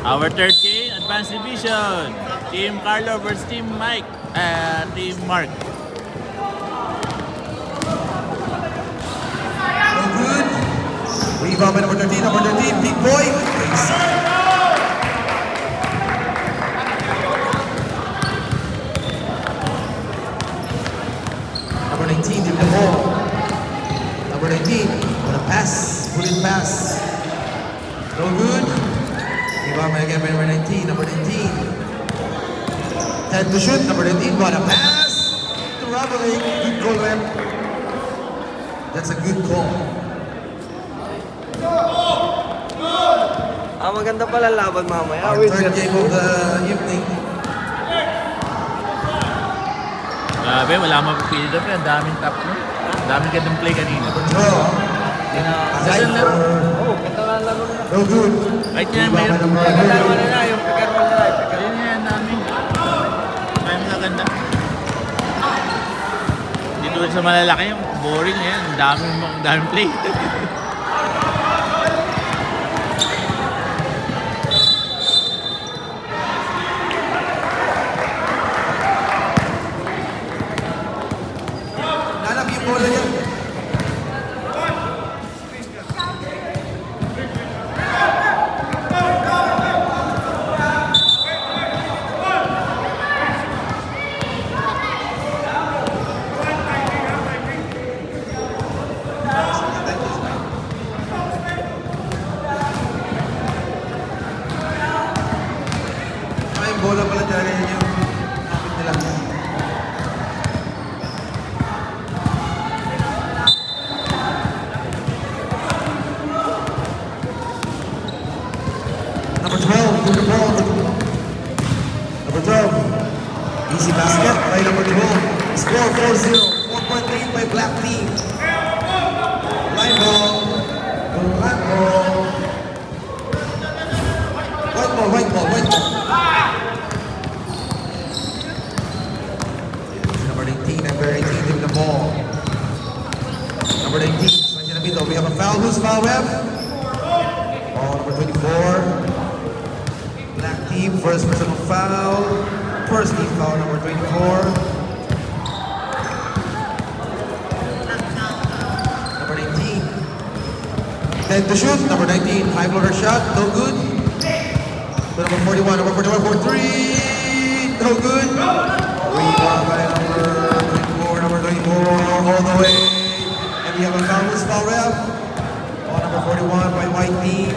Our third game, Advanced Division. Team Carlo versus Team Mike. Team Mark. No good. Rebound by number 13, Big Boy. Number 19, give the ball. Number 19, what a pass. Put in pass. No good. Rebound again by number 19, number 19. 10 to shoot, number 19, what a pass. To Raveling, good goal left. That's a good call. Maganda pala laban mamaya. Our third game of the evening. Grabe, wala mapipili doon. Ang daming top no? Ang daming gandang play kanina. Draw. Ganun lang. Oo, ganda lang laro na. No good. Kahit nga mayroon. Ganda naman na yung pick and roll nila. Ayun nga, ang daming. Ang maganda. Dito sa malalaki, boring yan. Ang daming play. Lalap yung bola niya. Ay, bola pala talaga yun yung kapit nila. Number 12, give the ball. Number 12, easy basket by number 12. Score 4-0, 4-point lead by black team. Line ball, black ball. White ball. Number 18, number 18, give the ball. Number 19, Sanjay Nabito, we have a foul. Who's foul, ref? Ball number 24. Black team, first personal foul. First team foul, number 24. Number 19. 10 to shoot, number 19. High floater shot, no good. To number 41 for 3. No good. Rebound by number 24, all the way. And we have a foul, who's foul, ref? Ball number 41 by white team.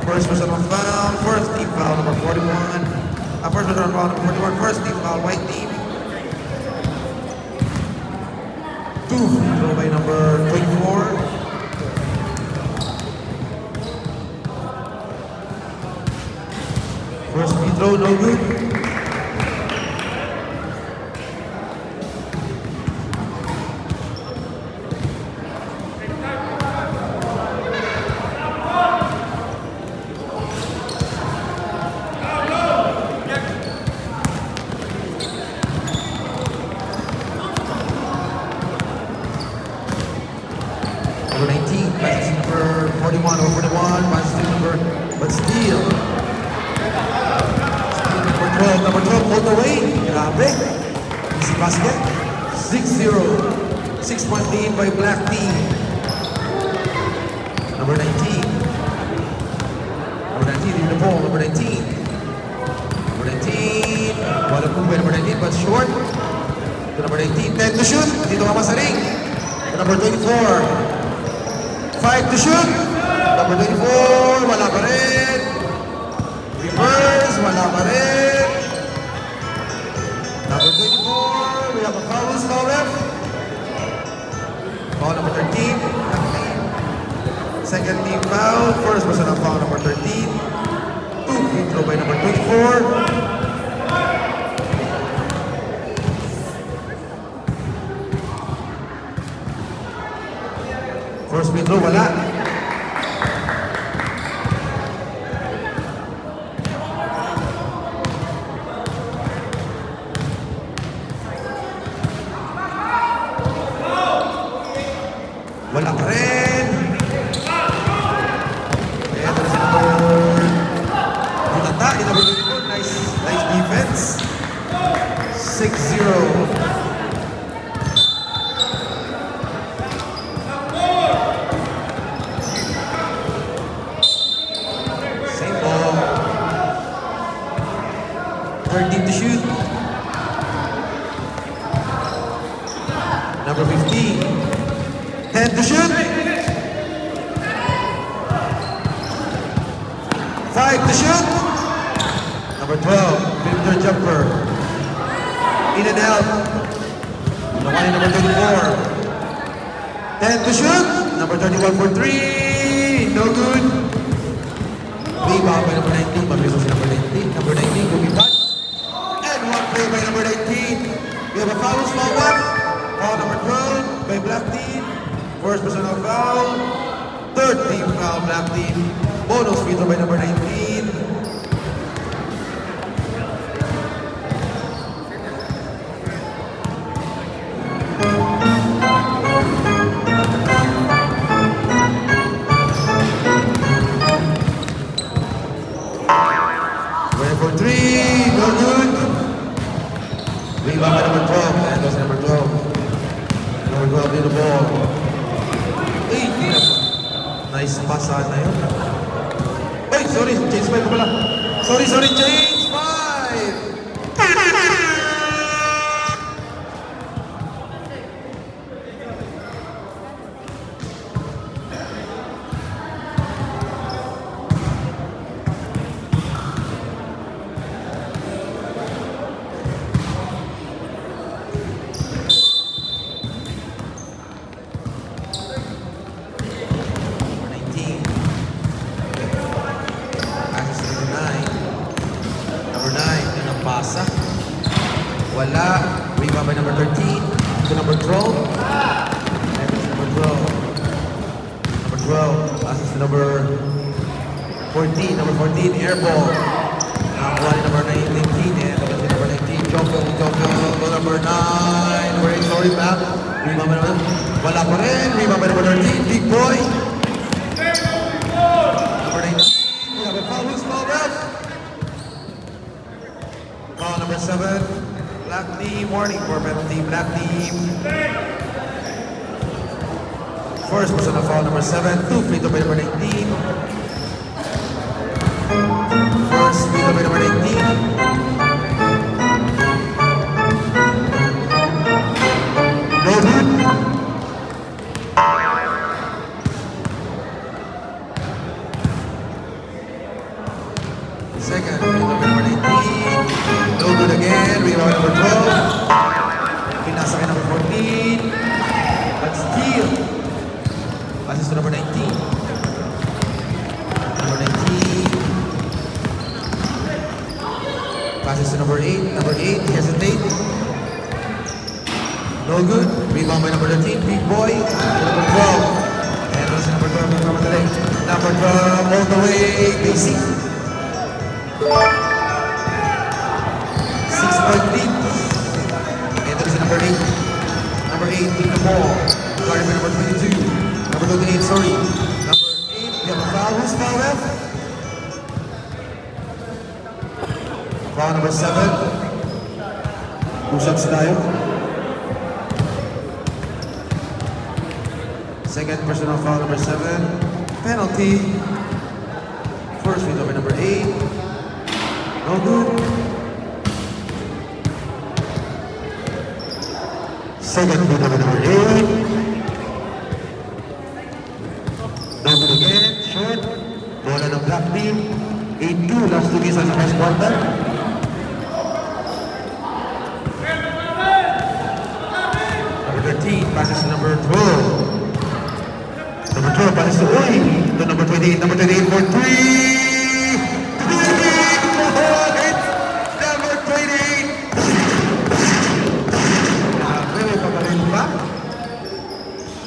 First personal foul, first team foul, number 41. First personal foul, number 41, first team foul, white team. 2 throw by number 24. First free throw, no good. Number 19, passes to number 41, over 41, passes to number, but steal. Steal number 12, all the way. Grabe. Easy basket. 6-0. 6-point lead by black team. Number 19. Number 19, in the ball, number 19. Number 19, wala po by number 19, but short. To number 19, 10 to shoot. Dito ka masaring. To number 24. 5 to shoot. Number 24, wala pa rin. Reverse, wala pa rin. Number 24, we have a foul, who's foul, ref? Foul number 13. Second team foul. First personal foul, number 13. 2 free throw by number 24. First free throw, wala. Wala pa rin. Eto na si number 2. 13 to shoot. Number 15. 10 to shoot. 5 to shoot. Number 12. Perimeter jumper. In and out. The one in number 24. 10 to shoot. Number 31 for 3. No good. Rebound by number 19. Mabilis si number 19. Number 19 will be back. And one play by number 19. We have a foul, small one. Foul number 12 by black team. First personal foul. Third team foul, black team. Bonus free throw by number 19. Went for 3, no good. Rebound by number 12, and that's number 12. Number 12 in the ball. 8. Nice pass na yun. Ay, sorry, change 5 pala. Sorry, change 5. Pasa. Wala. Rebound by number 13 to number 12. And it's number 12. Number 12. Passes to number 14. Number 14, air ball. Nakuha ni number 19. And number 19, Joko. Number 9. Number 8, sorry, back. Rebound by number. Wala pa rin. Rebound by number 13. Big boy. Number 19. We have a foul. Who's foul, ref? Foul number 7, black team, warning for penalty, black team. First personal foul number 7, 2 free throw by number 19. First free throw by number 19. No good. Second free throw by number 19. No good again. Rebound number 12. Pinasa kay number 14. But steal. Passes to number 19. Number 19. Passes to number 8. Number 8, hesitate. No good. Rebound by number 13. Big boy. Number 12. And also number 12. Number 12 all the way. Basic. 6-point lead. And that is number 8. Number 8 with the ball. Guarded by number 22. Number 28, sorry. Number 8, we have a foul. Who's foul, ref? Foul number 7. Two shots tayo. Second personal foul number 7. Penalty. First free throw by number 8. No good. Second free throw by number 8. No good again. Short. Bola ng black team. 8-2. Last 2 minutes sa first quarter. Number 13 passes to number 12. Number 12 passes to Uy. To number 28. Number 28 for 3.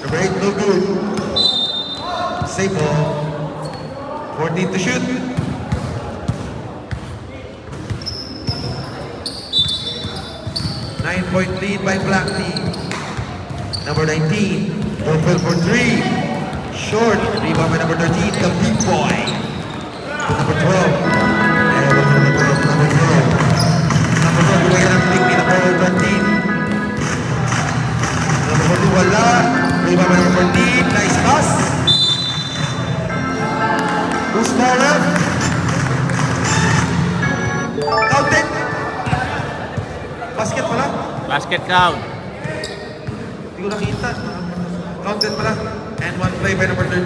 Number 8, no good. Safe ball. 14 to shoot. Nine-point lead by black team. Number 19, open for 3. Short. Rebound by number 13, the big boy. Number 12. And number 12. Number 12, buhay ng pick ni number 13. Number 14, wala. Rebound by number 14. Nice pass. Who's scorer? Counted. Basket count. Hindi ko nakita. Counted pala. And one play by number 13.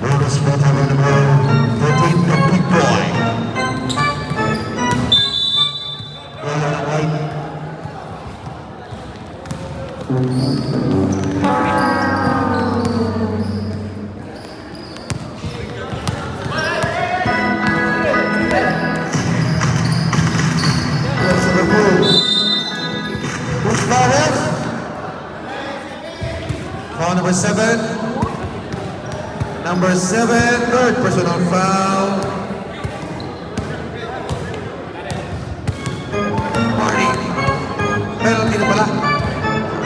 Bonus for number 13, the big boy. Bola na white. Yes, number 4. Who's foul? Foul number 7. Number 7, third personal foul. Marty. Penalty na pala.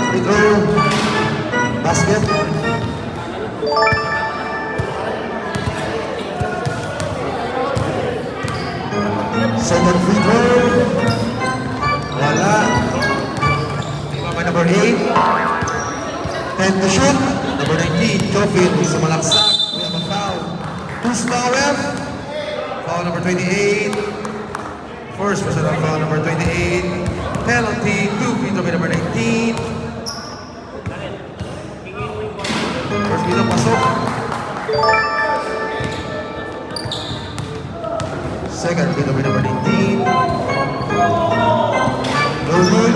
Free throw. Basket. Second free throw. Wala. By number 8. 10 to shoot. Number 19, Joffin, sa malaksak. We have a foul. Who's foul, ref? Foul number 28. First personal foul number 28. Penalty, 2 free throw by number 19. First free throw, pasok. Second free throw by number 19. No good.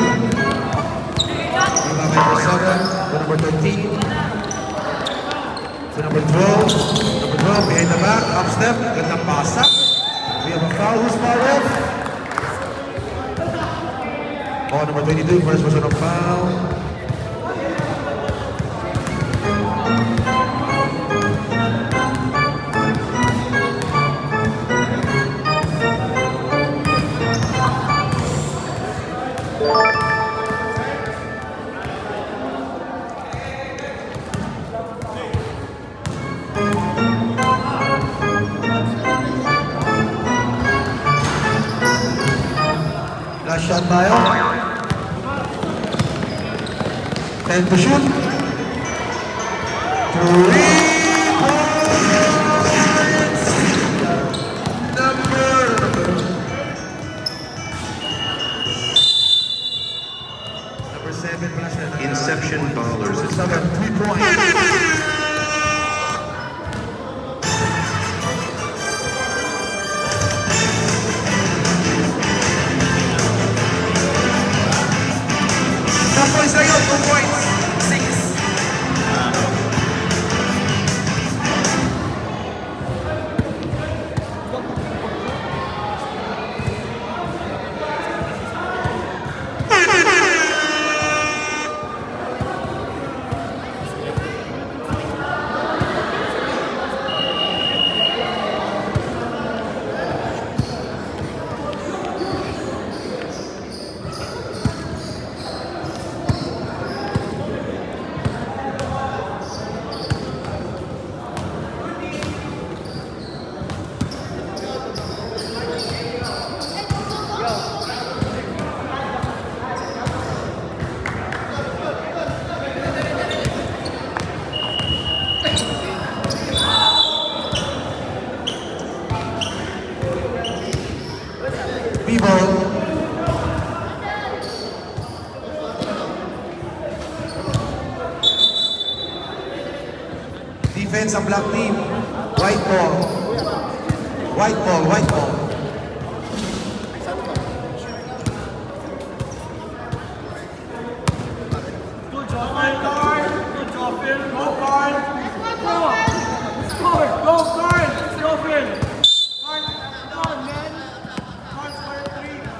Number 7 to number 13. To number 12. Number 12 behind the back. Up step. Gandang pasa. We have a foul. Who's foul, ref? Oh, number 22. First personal foul. Last shot tayo. 10 to shoot. 3 points. Number 7 pala siya. Inception Ballers. Number 7, 3 points. Points na yun, 2 points. 6. B-ball. Defense ang black team. White ball. White ball, white ball.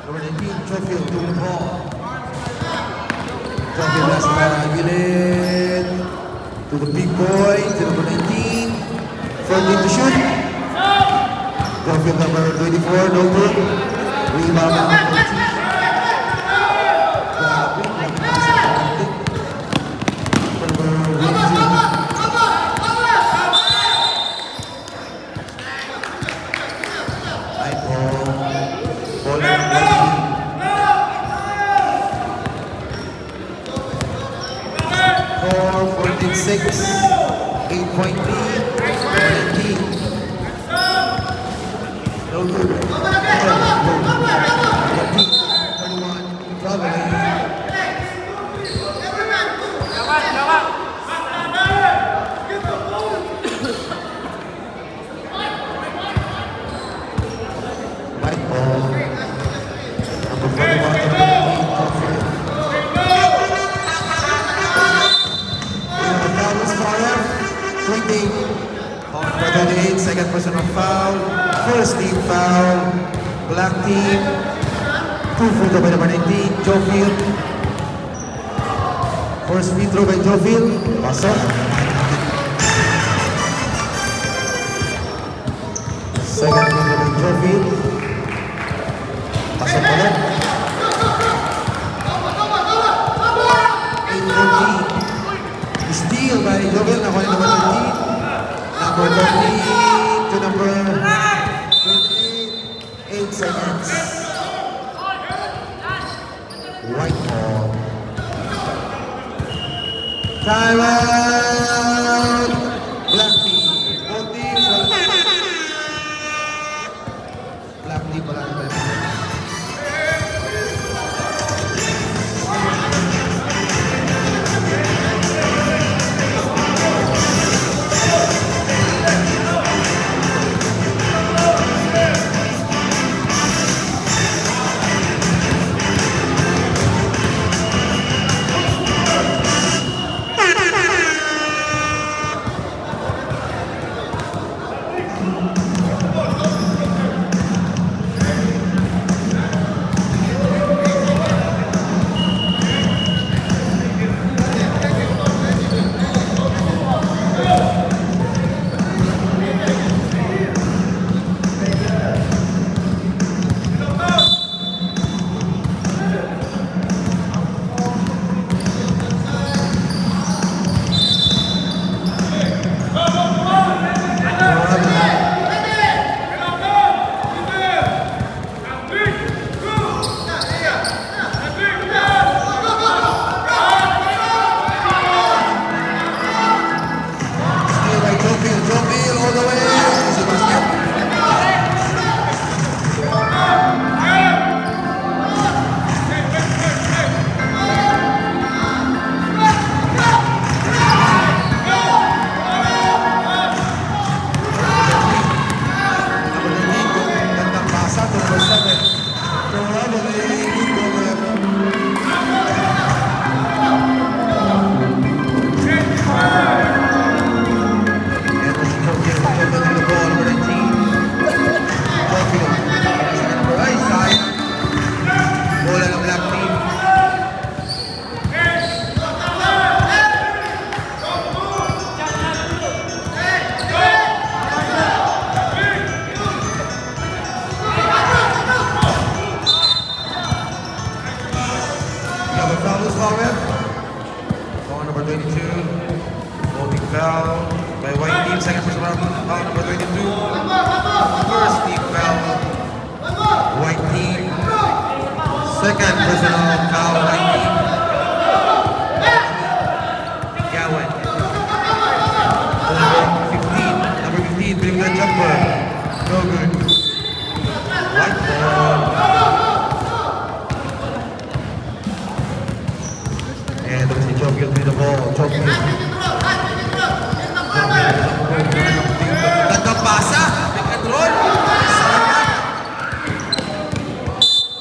Number 19, Jofield to the ball. Jofield nasa gilid. To the big boy, to number 19. 14 to shoot. Jofield number 24, no good. Rebound number 14. White ball. Ball number 14-6. 8-point lead. 19. No good. 48, second personal foul. First team foul. Black team. 2 free throw by number 19, Jofield. First free throw by Jofield. Pasok. Second free throw by Jofield. Pasok ulit. 8-14. Steal by Jofield. Nakuha ni number 13. Number 13 to number 28. 8 seconds. White ball. Timeout. Black team. Both teams. Black team pala ang black team. Second personal foul, white team. Gowen. Number 15, bring the jumper. No good. White ball. And let's see Jofield with the ball. Jofield. Nagkapasa. Pick and roll.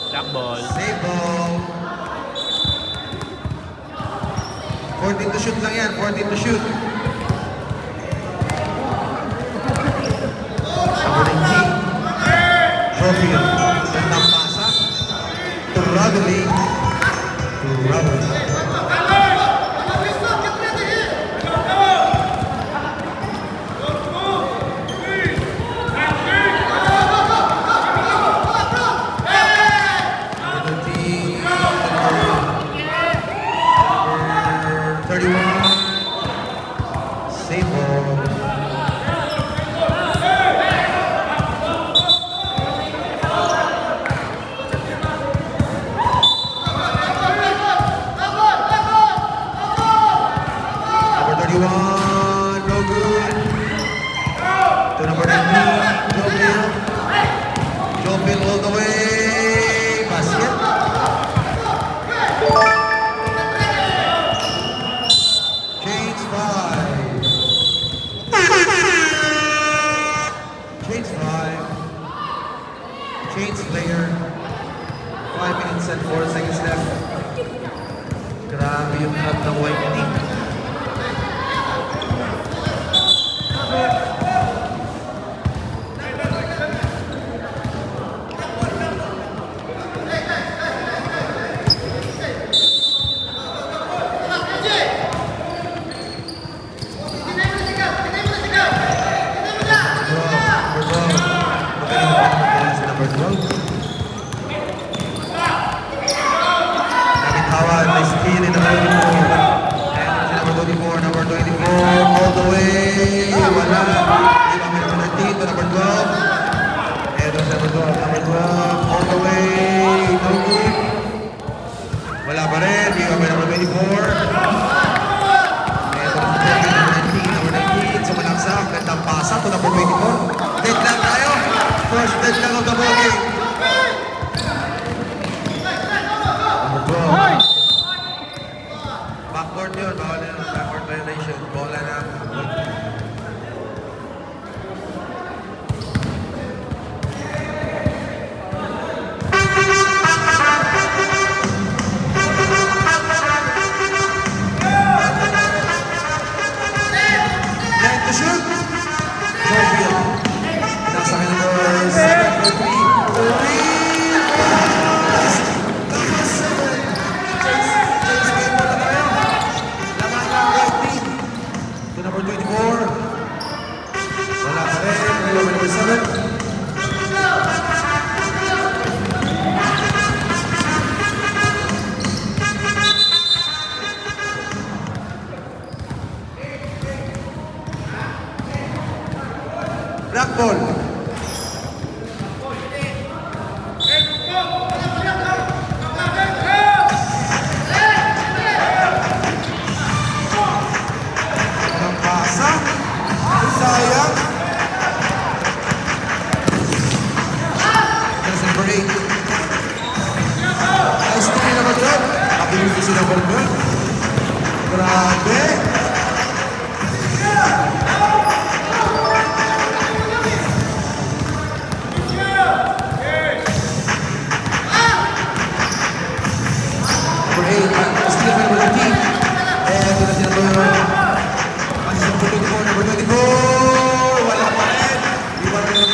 Black ball. Save ball. 14 to shoot lang yan. 14 to shoot. Number 19. Jofield. Gandang pasa. To Rodley. To Rodley. number 12. Nabitawan, may steal in number 24. And number 24, number 24, all the way. Wala. Rebound by number 13 to number 12. And number 12, all the way. No good. Wala pa rin. Rebound by number 24. And number 19. So malaksak. Gandang pasa to number 24. Dead lang tayo. First dead lang of the ball game. Number 12. Backboard yun. Bawal na yun. Backboard violation. Bola na. Line to shoot. Joyfield. Nasa akin number 7 for 3. To number 24. Wala pa rin. Number 7. Black ball. Ang pasa. Sayang. That's number 8. Nice to number 12. Nakabilis si number 12. Grabe. Number 8. Steal by number 13. And ito na si number 24. Number 24. Wala pa rin. Iba rin.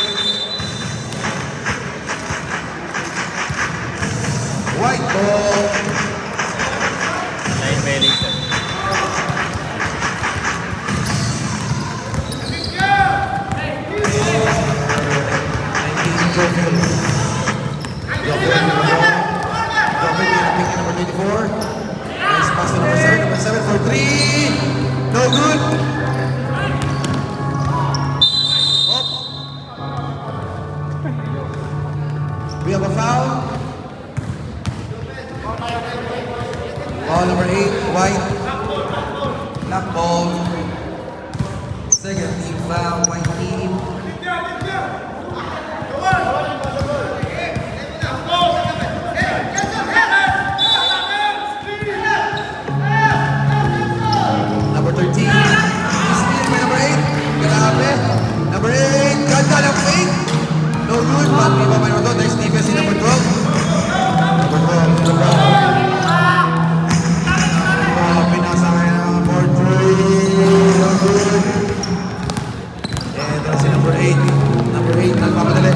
White ball. Line violation. Joyfield. Number 24. Nice pass to number 7. Number 7 for 3. No good. Up. We have a foul. Ball number 8. White. Black ball. Second team foul. White team. Number 13. Steal by number 8. Grabe. Number 8. Ganda ng fake. No good. But iba pa naman doon. Nice defense in number 12. Number 12. Number 12. Pinasa kaya ng number 3. No good. And that's si number 8. Number 8. Nagpapadali.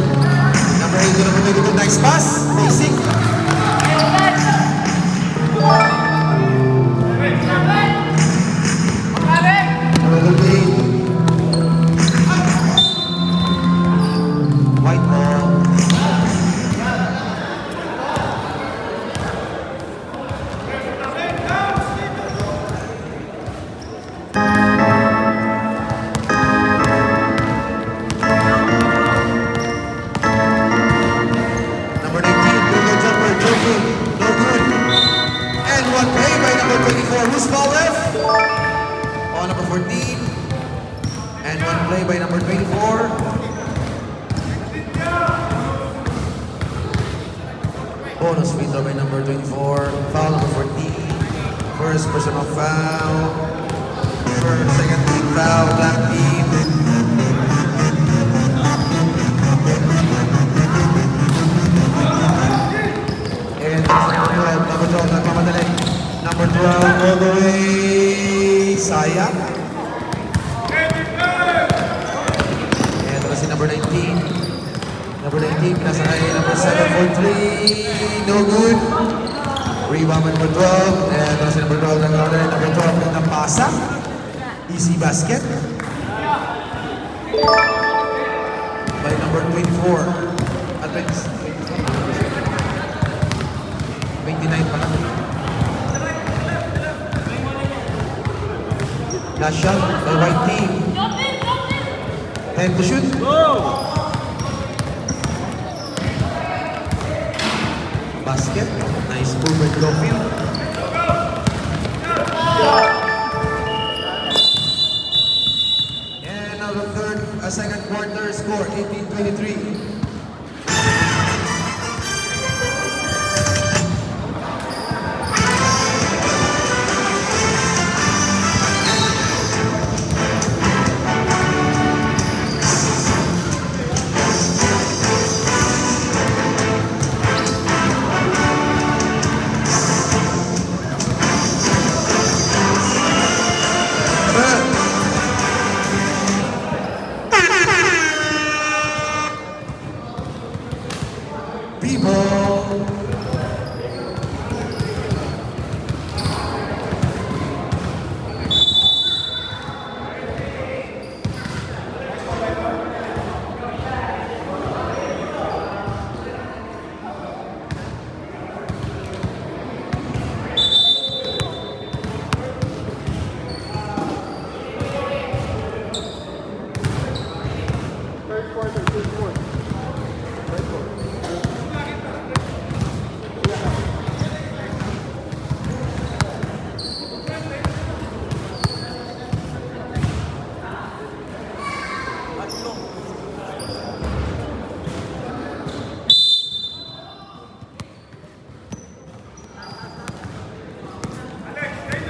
Number 8 to number 22. Nice pass. Basic. Number 13. White ball. Number 19, Google jumper, Joyfield. No good. And one play by number 24. Who's foul left? Oh, number 14. And one play by number 24. Bonus free throw by number 24. Foul number 14. First personal foul. Second team foul. Black team. And number 12, nagmamadali. Number 12, all the way. Sayang. And ito si number 19. Number 19, nasa kay number 7 for 3. No good. Rebound by number 12. And ito si number 12, nag-order. Number 12, ng pasa. Easy basket. By number 24. At 29 pa lang. Last shot by white team. 10 to shoot. Basket. Nice move by Glowfield. And now the second quarter score, 18-23. People.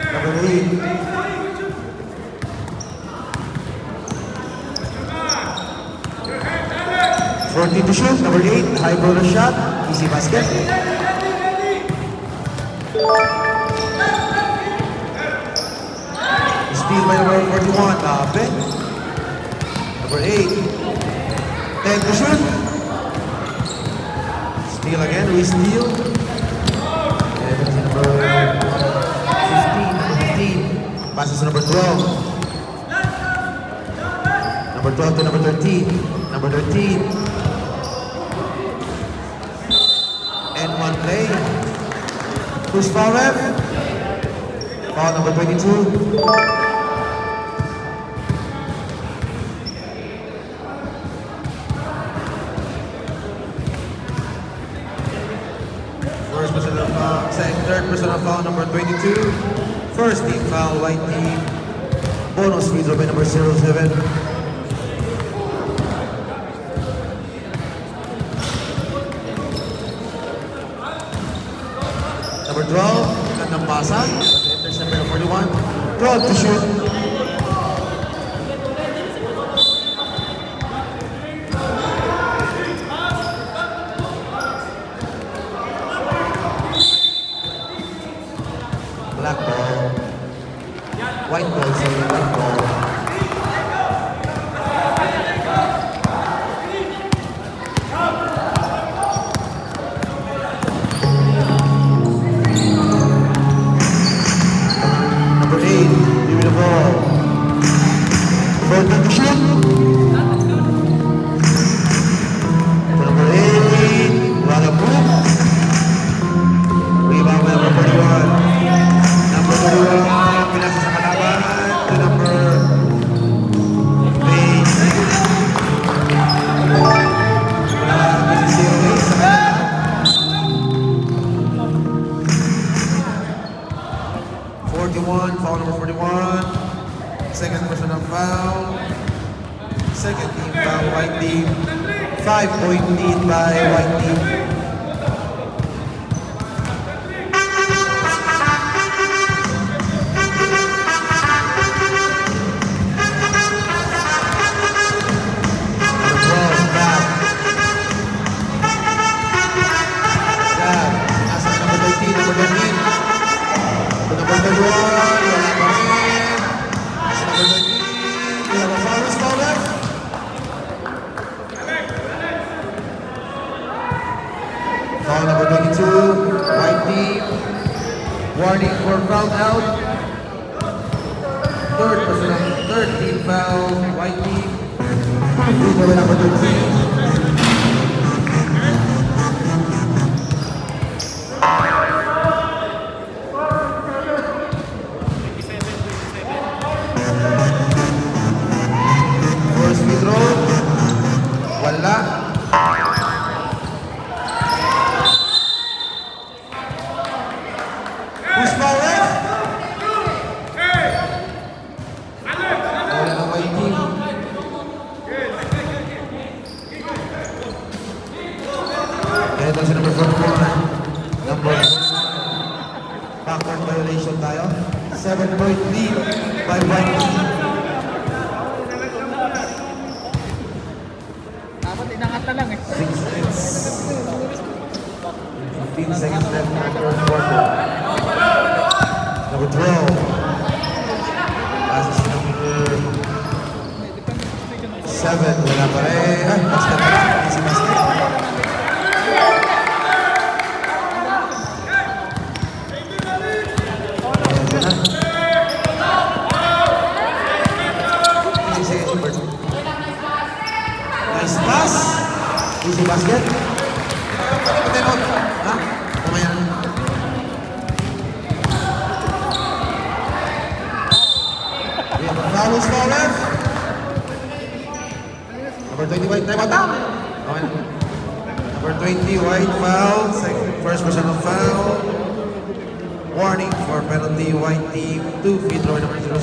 Number 8. Fourteen to shoot. Number 8. High roller shot. Easy basket. Steal by number 41. Ben. Number 8. 10 to shoot. Steal again. Re-steal. And it's number 15. Passes to number 12. Number 12 to number 13. Number 13. And one play. Who's foul ref? Foul number 22. First personal foul, third personal foul number 22. First team foul, white team. Bonus free throw by number 07. Number 12, Kandang Pasa. Enters number 41. 12 to shoot. Black ball. White ball, sorry, white ball. Number 8, give me the ball. 14 to shoot. Number 8, wala move. Rebound by number 41. Number 41, pinasa sa kalaban to number 8. This is 0-8 sa kalaban. Foul number 41. Second personal foul. Second team foul, white team. 5-point lead by white team. Foul number 22, white team. Warning for foul out. Third team foul, white team. Number 13. wala. Who's foul ref? Wala ng white team. Kaya ito si number 44. Number 4. Backward violation tayo. 7-point lead by white team. Dapat inangat na lang eh. 6 minutes. 15 seconds left in the third quarter. Number 12. Passes to number 7. Wala pa rin. Ay, basket pa rin. Easy basket. Ayan ko na. 15 seconds, Hubert. Nice pass. Easy basket. Patinod. Ha? Mamaya na. Fouls foul ref. Number 20 white time out. Okay na. Number 20 white foul. First personal foul. Warning for penalty white team. 2 free throw number 07.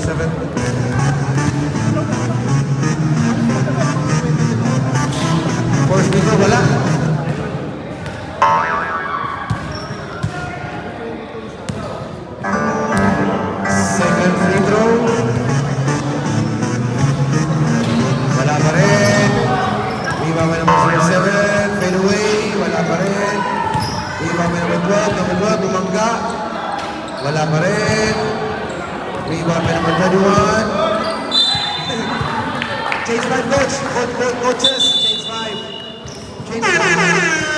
First free throw wala. Second free throw. Wala pa rin. Rebound by number 07. Fade away. Wala pa rin. Rebound by number 12. Number 12. Bumangga. Wala pa rin. Rebound by number 31. Change 5 coach. Coaches. Change 5. Change 5.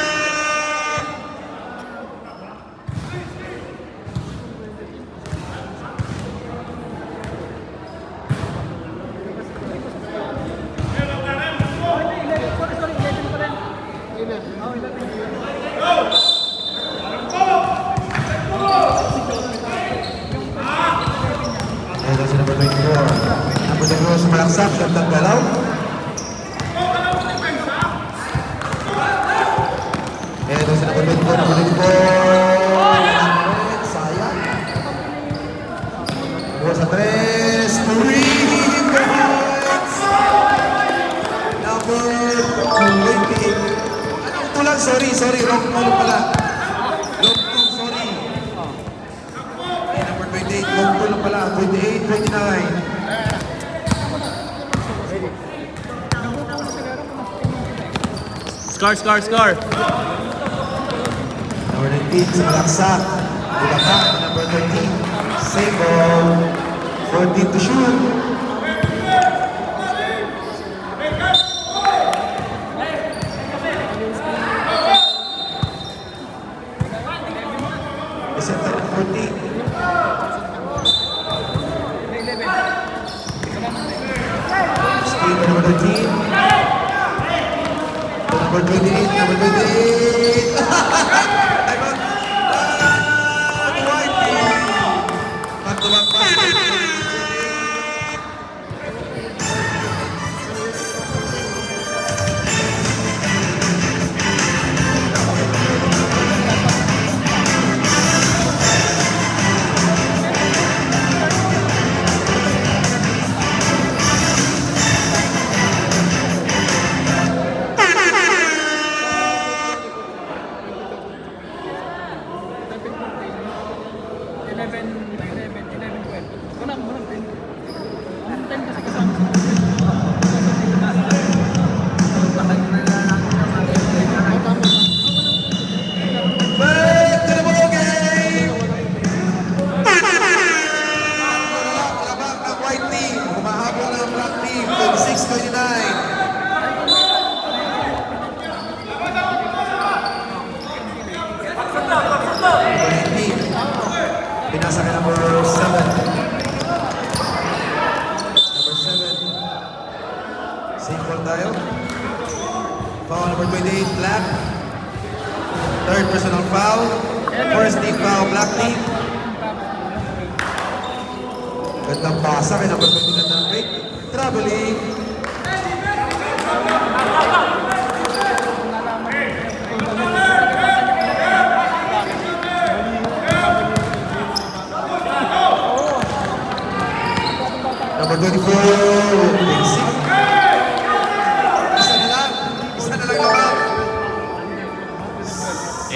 Ito si number 24. Number 24 sa malaksak, shot ng galaw. Ito si number 24, number 24. Sayang. Buwa sa 3. 3 points. Number 28. Anong tulang? Sorry. Wrong pala. Long 2, sorry. Number 28, long 2 lang pala. 28, 29. Score. Number 19, sa malaksak. Bulacan, number 13. Same ball. 14 to shoot. Center 14. Screen by number 13. To number 28. Number 28. White team. Back-to-back basket. Back to the ball game. Labang ang white team. Humahabol ang black team. 26-29. Number 19. Pinasa kay number 7. Number 7. Same ball tayo. Foul number 28, black. Third personal foul. First team foul, black team. Gandang pasa kay number 20 gandang break. Traveling.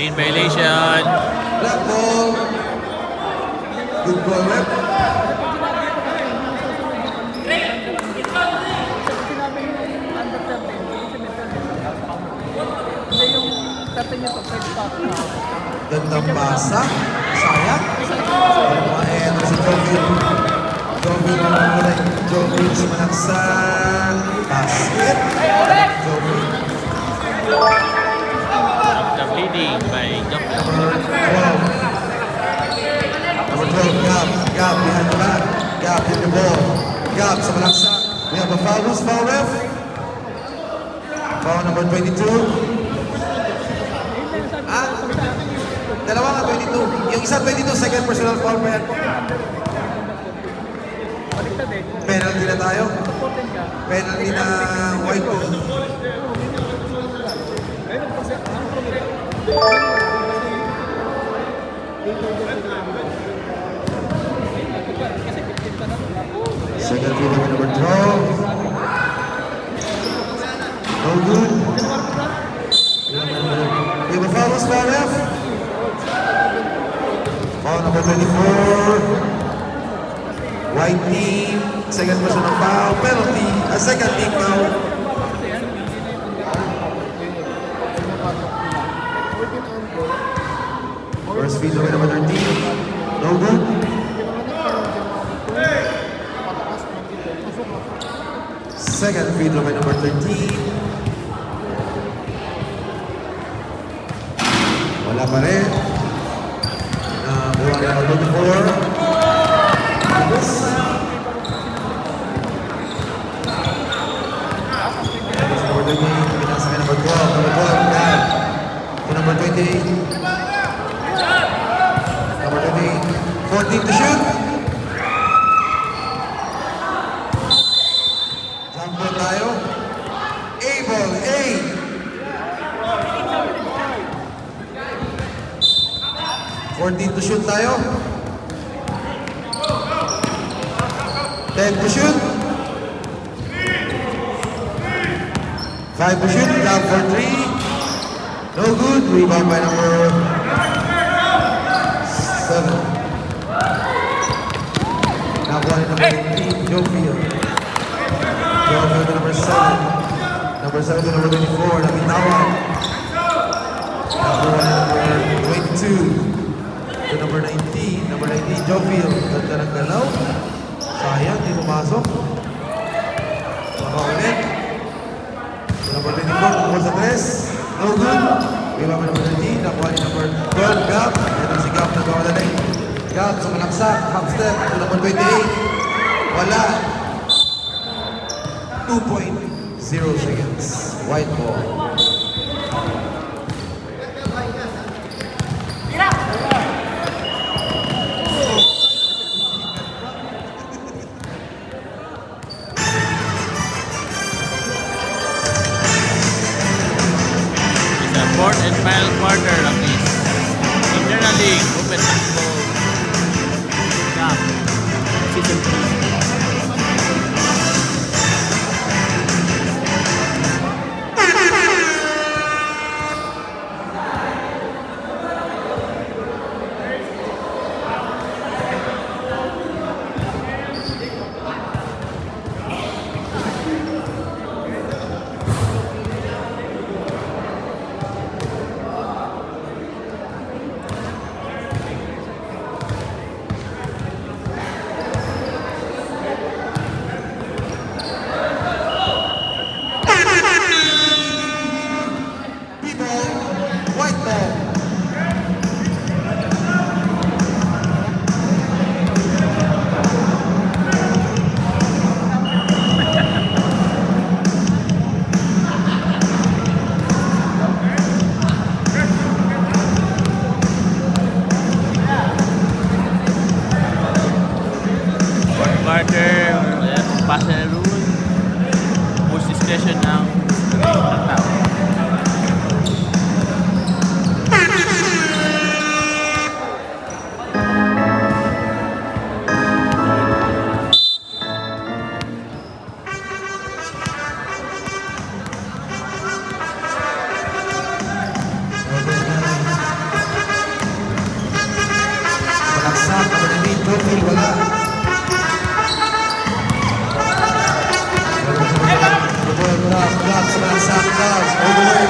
Lane violation. Black ball. Good ball, rep. Gandang basa. Sayang. And si Joviel. Joviel sumanag sa basket. Joviel. After bleeding by Joviel. Number 12, Gab behind the back. Gab hit the ball. Gab sumanag sa. We have a foul. Who's foul, ref? Foul number 22. Dalawa nga 22. Yung isa 22, second personal foul pa yan. Penalty na tayo. Penalty na white. Second field number 12. No good. We have a foul, who's foul, ref? Foul number 24. White team. Second personal foul. Penalty. A second team foul. First field number 13. No good. Second field number 13. Wala pa rin. Buwan na 24. Number 28, pinasa kay number 12. Number 12, bad. To number 28. Number 28. 14 to shoot. Jump ball tayo. A ball, A. 14 to shoot tayo. 10 to shoot. 5 to shoot. Down for 3. No good. Rebound by number 7. Nakuha ni number 18, Joviel. Joviel to number 7. Number 7 to number 24, Nabitawan. Nakuha ni number 22. To number 19, Joviel. Ganda ng galaw. Sayang, di pumasok. Makaulit. To number 24, tungkol sa 3. No good. Rebound by number 13. Nakuha ni number 12, Gab. Ito si Gab na gawa na rin. Gab, sumalaksak. Half step. To number 28. Wala. 2.0 seconds. White ball. Fourth and final quarter of this Internal League Open Basketball Cup Season 3. passer rule, most discretion ng tao. Jofield, wala. Grab sa mga sack down. All the way.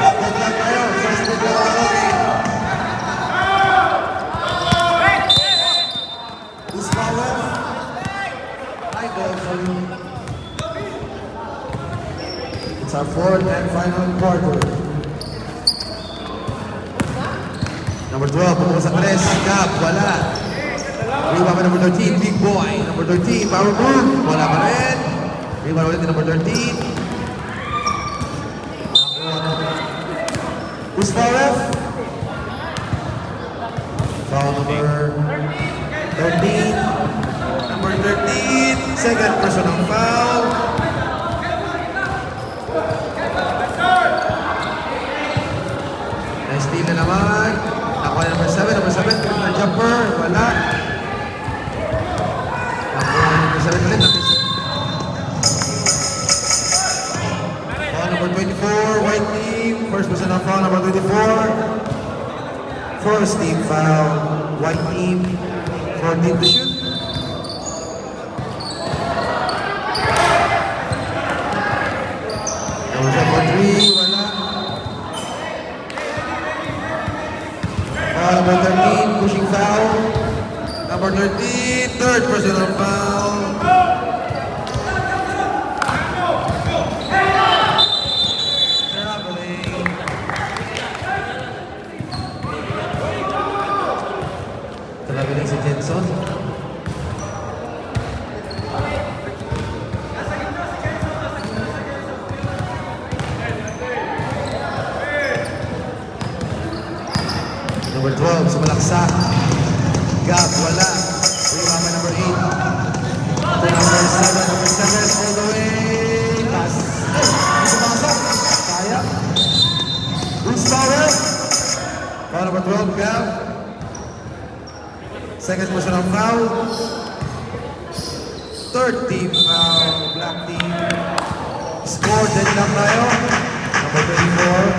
Good luck tayo. First big na mga Rocky. Who's power? High ball for you. It's our fourth and final quarter. Number 12, pumunta sa press. Gab, wala. Rebound by number 13, Big Boy. Number 13, power move. Wala pa rin. Rebound ulit ni number 13. Who's foul ref? Foul number 13. Number 13, second personal foul. Nice steal na naman. Nakuha na number 7. Number 7, triple jumper. Wala. Number 7 ulit. Foul number 24, white team. First personal foul, number 24. First team foul, white team. 14 to shoot. Number 3, wala. Foul number 13, pushing foul. Number 13, third personal foul. Traveling. Traveling si Jenson. Number 12, sa malaksak. Gab, wala. Rebound by number 8. Number 7, all the way. Pass. Sumasok. Kaya. Bruce Power. Foul number 12, Gab. Second personal foul. Third team foul, black team. Score, 10 lang tayo. Number 24.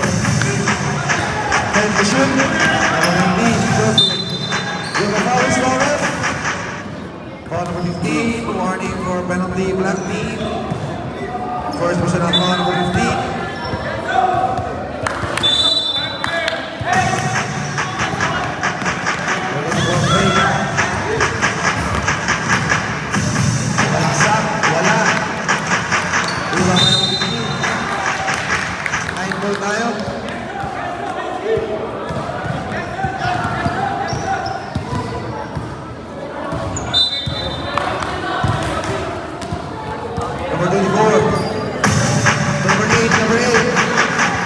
10 to shoot. You have a foul, foul ref. Foul number 15, warning for penalty, black team. First personal foul, number 15. Balaksak, wala. Iba ba number 15? 9 ball tayo. Number 24. Number 8, number 8.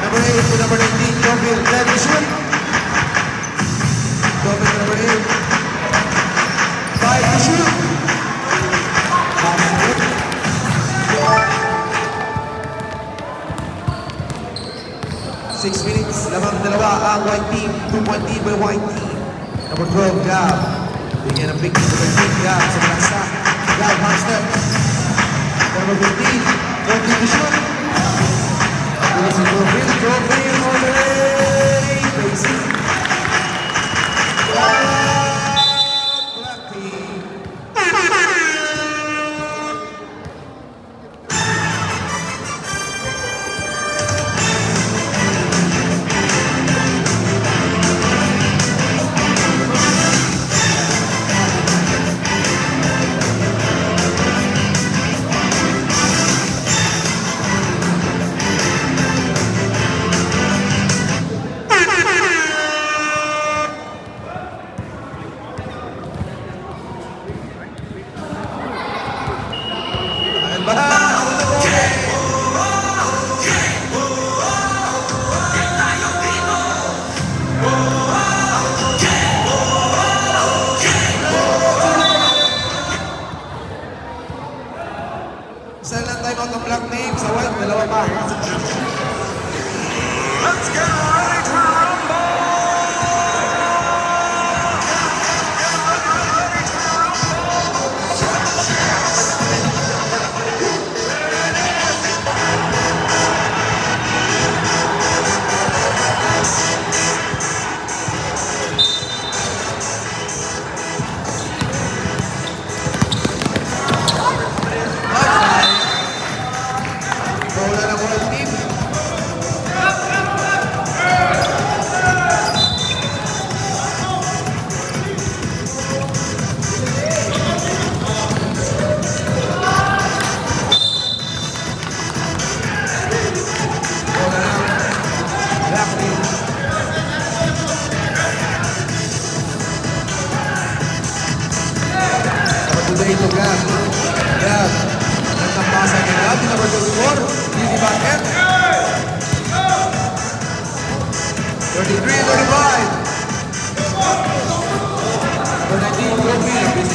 Number 8 to number 19, Jofield. Let me shoot. Jofield, number 8. 5 to shoot. Basket. 6 minutes, lamang dalawa ang white team. 2-point lead by white team. Number 12, Gab. Bigyan ng big number 13, Gab. Sa malaksak. Gab, master. Number 15, 14 to shoot. This is Trophy all the way. Crazy. Black team. Isa lang time out ng black team sa white, dalawa pa. Let's get ready to rumble!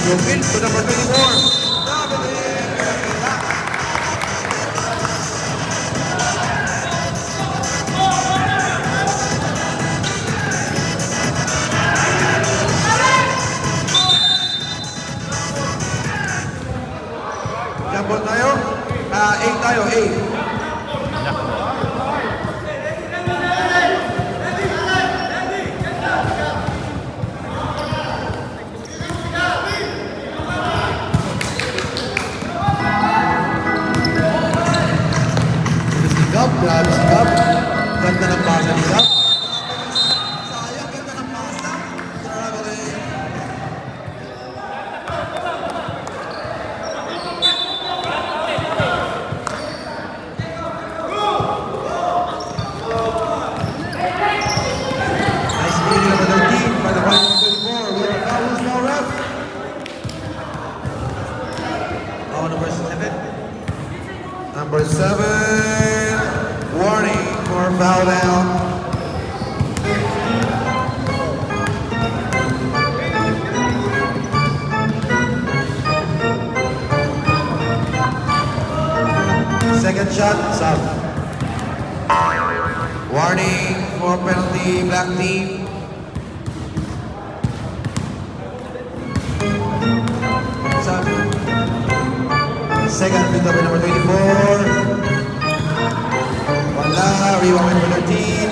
Jovill to number 24. Dominic Capilla. Jump ball tayo. 8 tayo, 8. Sigap, grabe sigap. Ganda ng pasa ni Sigap. Sayang, ganda ng pasa. Grabe rin. Nice meeting number 13 by the white number 24. We have fouls now, ref. Oh, number 7. Number 7. Warning for foul down. Second shot, sub. Warning for penalty, black team. Sub. Second, free throw by number 24. Wala, rebound number 13.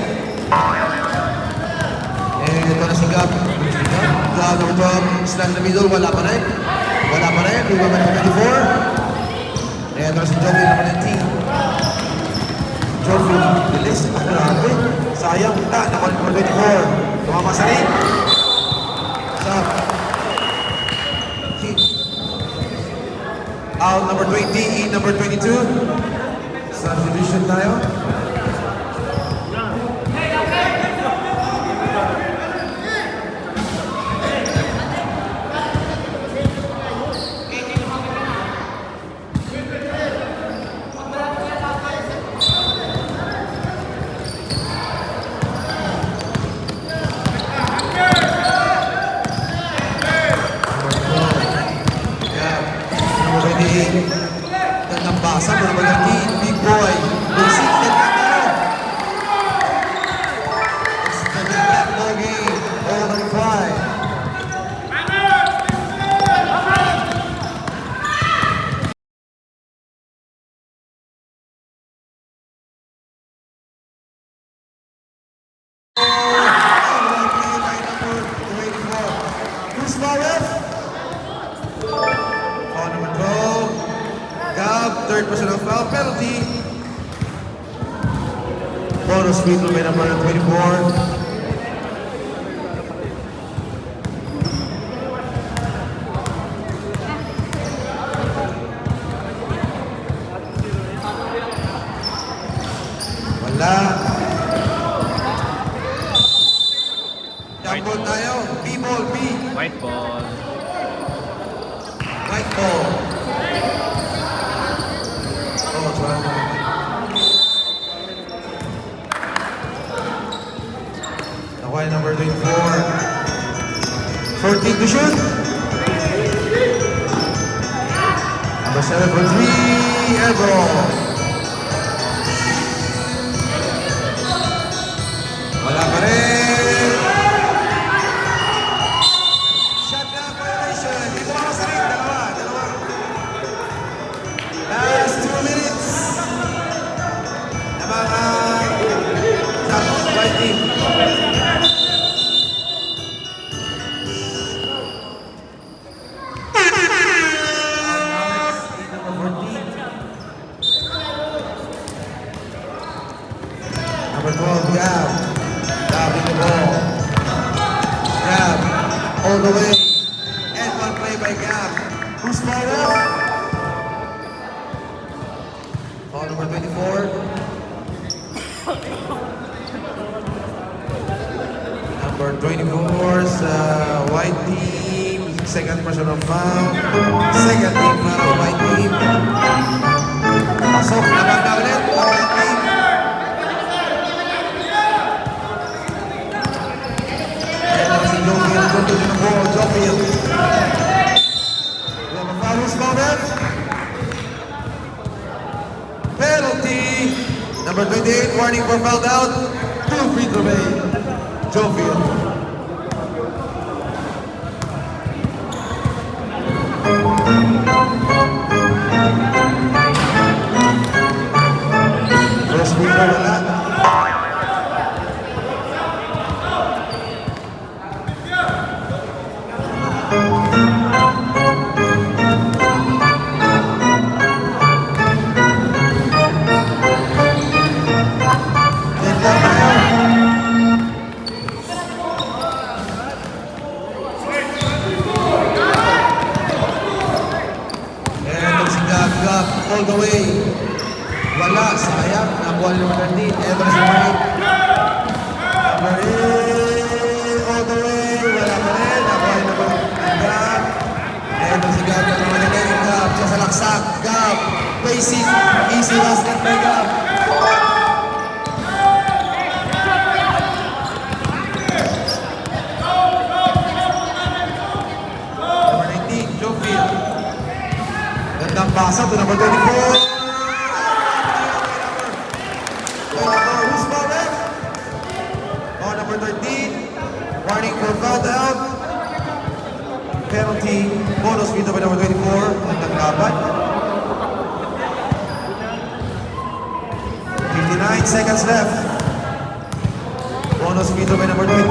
And ito na si Gab. Gab number 12, slash in the middle, wala pa rin. Wala pa rin, rebound number 24. And ito na si Jovill number 19. Jovill, bilis. Grabe. Sayang, number 24. Tumama sa rin. Stop. Hit. Out number 20, in number 22. Substitution tayo. Number 28. Gandang basa, number 19. Big boy. Basic. It's the big ball game. All on 5. Who's my ref? Foul number 12. Gab, third personal foul penalty. Bonus free throw by number 24. Wala. Jump ball tayo. B-ball, B. White ball. White ball. Oh, 12. Nakuha number 24. 14 to shoot. Number 7 for 3. Air ball. Wala pa rin. Shot clock violation. Dito ako sa ring. Dalawa. Last 2 minutes. Nabangan. Sa white team. Number 12, Gab. Gab in the ball. Gab all the way. And one play by Gab. Who's fired up? Foul number 24. Number 24 sa white team. Second personal foul. Second team foul, white team. Pasok, naman na ulit. White team. And si Jovill, go to the ball, Jovill. 8, warning for foul out. 2 free throw made. Jofield. First free throw wala. All the way. Wala, sayang. Nakuha ni number 13. Eto na si Mike. Number 8. All the way. Wala pa rin. Nakuha ni number 13. Gap. Eto si Gap. Nakuha ni Gap. Siya sa laksak. Gap. Basic. Easy basket by Gap. Number 19, Jofield. Gandang basa to number 24. 24, who's foul left? Oh, number 13. Warning for foul out. Penalty. Bonus free throw by number 24. Gandang laban. 59 seconds left. Bonus free throw by number 24.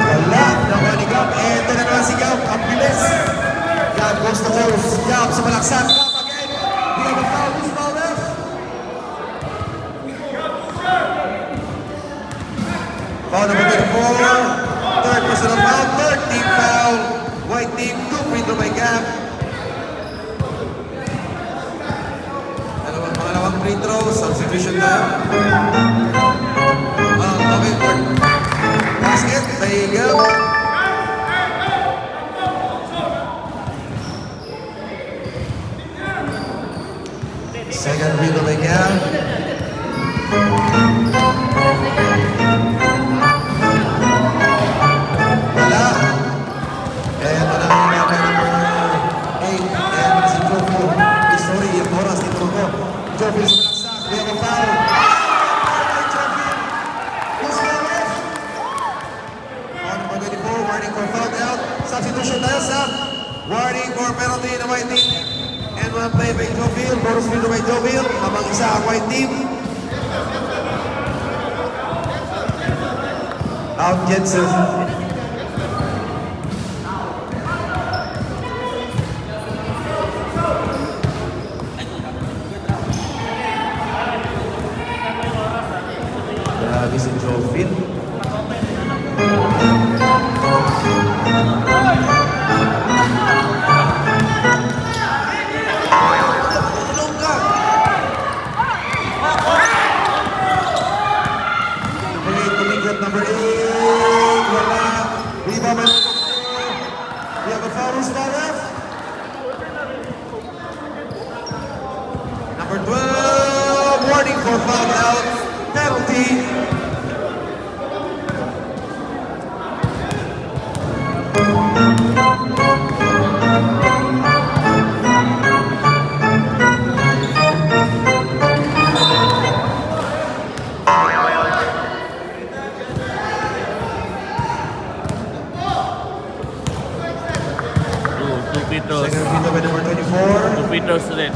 Wala, nakuha ni Gab. Eto na naman si Gab. Ang bilis. Gab goes to close. Gab sa malaksan. Gab again. We have a foul. Who's foul left? Foul number 24. Third personal foul. Third team foul. White team. 2 free throw by Gab. Pangalawang free throw. Substitution tayo. Okay. Basket, there you go. Second free throw by Gab. Wala. Eto na ang number 8. Eto na si Jofield. Sorry, yung oras dito ko. Jofield sa laksak. We have a foul. Warning for foul out. Substitution tayo sa warning for penalty na white team. And one play by Jofield. Bonus free throw by Jofield. Habang isa ang white team. Out Jensen. Grabe si Jofield. Number 8, wala. Rebound by number 4. We have a foul. Who's foul left? Number 12, warning for foul out. Penalty. Second free throw by number 24. 2 free throws ulit.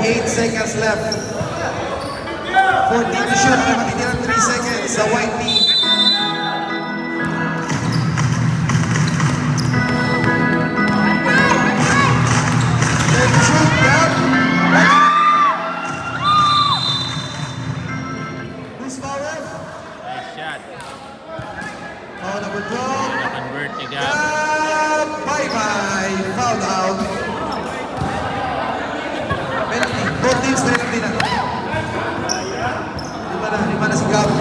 8 seconds left. 14 to shoot. May matitirang 3 seconds sa white team. Then shoot, grab. Who's foul left? Nice shot. Foul number 12. Na-convert ni Gab. Bye-bye. Foul out. Penalty. Both teams penalty na. Lima na si Gab. 5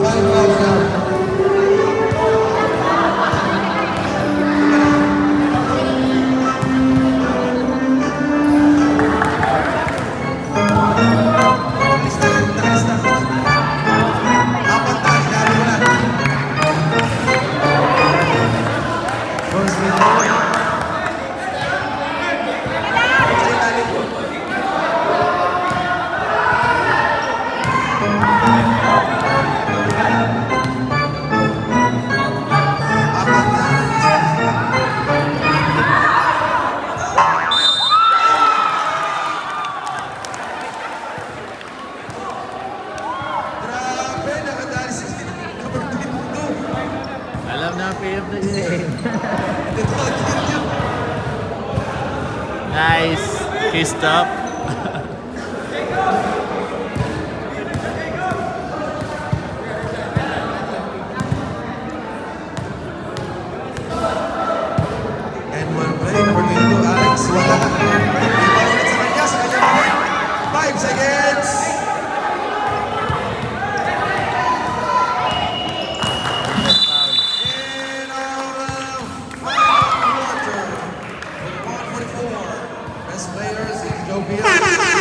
fouls Gab. Alis na rin. Alis na. Apat na. Sinabi mo na. First minute. Sa ilalim. Apat na. Grabe, nakadali 16 number 22. Alam na ang PM na yun eh. Ito ang yun. Nice. Kissed up. And one play, number 22, Alex, wala. Rebound ulit sa kanya, sa kanya naman. 5 seconds. And our final quarter, 144. Best players is Joe Pierre.